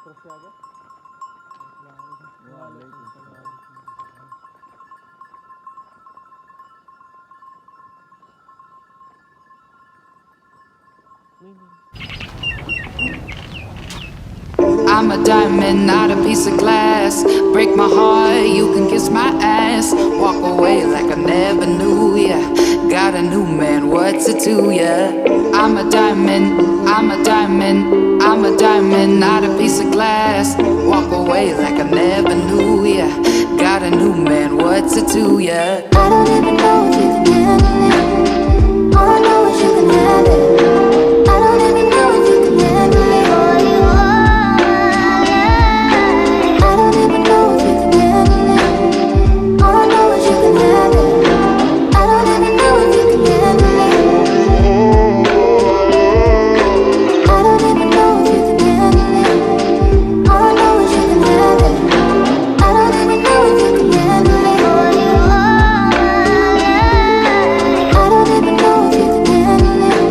I'm a diamond, not a piece of glass. Break my heart, you can kiss my ass. Walk away like I never knew ya. Got a new man, what's it to ya? I'm a diamond, I'm a diamond, I'm a diamond, not a piece of glass. Walk away like I never knew ya. Got a new man, what's it to ya? I don't even know if you can handle it. All I know is you can have it. I don't even know if you can handle it. All you are, yeah. I don't even know if you can handle it. All I know is you can have it. I don't even know if you can handle it. I don't even know if you can handle it. All I know is you can have it. I don't even know if you can handle it. All you are, yeah. I don't even know if you can handle it.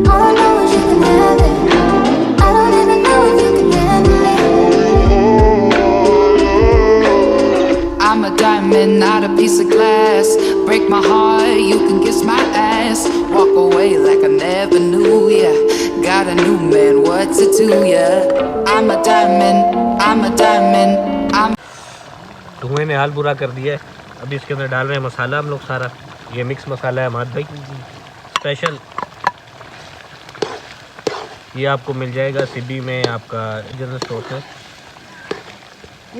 All I know is you can have it. I don't even know if you can handle it. I'm a diamond, not a piece of glass. Break my heart, you can kiss my ass. Walk away like I never knew ya. Got a new man, what's it to ya? I'm a diamond, I'm a diamond, I'm धुएं ने हाल बुरा कर दिया है। अभी इसके अंदर डाल रहे हैं मसाला हम लोग सारा। ये मिक्स मसाला है माद भाई स्पेशल। ये आपको मिल जाएगा सिबी में, आपका जनरल स्टोर से।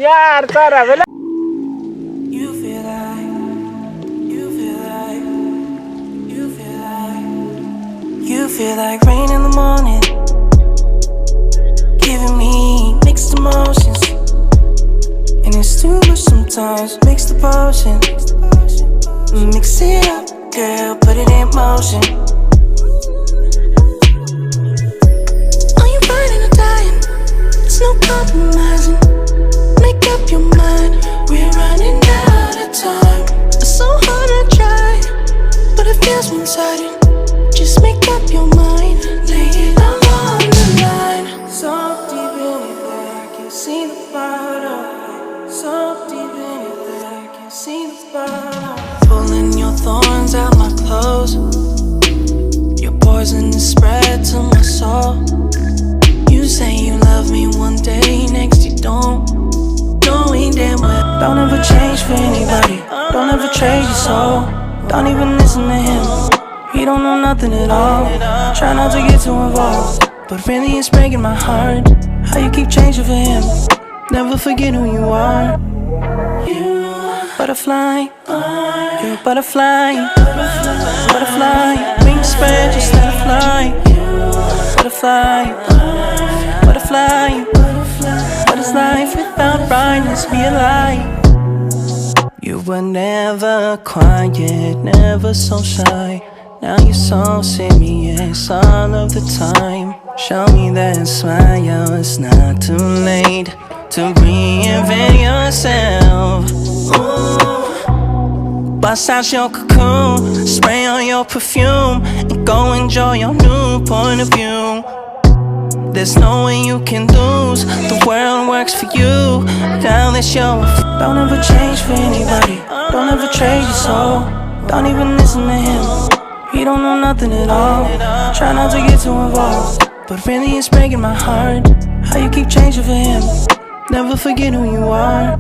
यार सारा वेला You feel like rain in the morning, giving me mixed emotions, and it's too much sometimes. Mix the potion, mix it up, girl, put it in motion. Are you burning or dying? There's no compromising. Make up your mind, we're running out of time. It's so hard to try, but it feels one-sided. Just make up your mind, lay it all on the line. So deep in it that I can see the bottom. So deep in it that I can see the bottom. Pulling your thorns out my clothes. Your poison is spread to my soul. You say you love me one day, next you don't. Knowing damn well, don't ever change for anybody. Don't ever trade your soul. Don't even listen to him. He don't know nothing at all. Try not to get too involved, but really it's breaking my heart how you keep changing for him. Never forget who you are. You butterfly, you're a butterfly. Butterfly, wings spread, just let it fly. Butterfly, butterfly. What is life without brightness? Be a light. You were never quiet, never so shy. Now you're so serious all of the time. Show me that smile, it's not too late to reinvent yourself. Ooh. Bust out your cocoon, spray on your perfume, and go enjoy your new point of view. There's no way you can lose, the world works for you. Now that's your don't ever change for anybody. Don't ever trade your soul. Don't even listen to him. He don't know nothing at all. Try not to get too involved, but really it's breaking my heart how you keep changing for him. Never forget who you are.